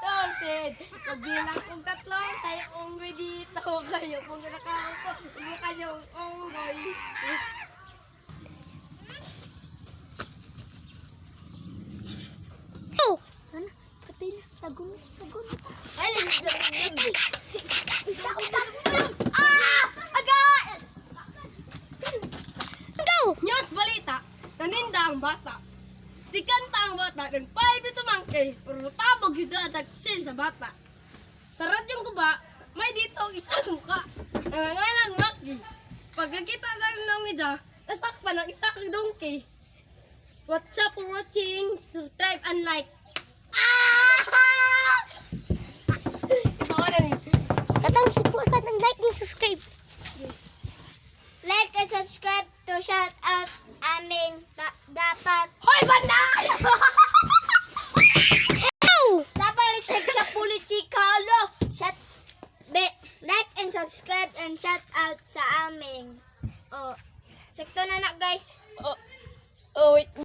Sorted. Pagbilang kong tatlo, tayo unggoy dito. Kayo kung nakaupo, mukha niyo unggoy. Oh! Ano? Patay na. Tagun. Ay, ah! Agad! Go! News balita, naninda ang bata. Si Kanta ang bata, nagpahid ito mangkay, pero tabog isa at nagsil sa bata. Sa radyong kuba, may dito isang muka. Nangangalang Maki. Pagkakita sa ng media, nasakpan ang isang donkey. What's up for watching? Subscribe and like. Ah! Ito ka na rin. Katang support ka ng like and subscribe. Like and subscribe to shout out aming dapat. Hoy, banda! Sa palisig sa politikalo. Like and subscribe and shout out sa aming. Oh, sekto na guys. Oh, wait.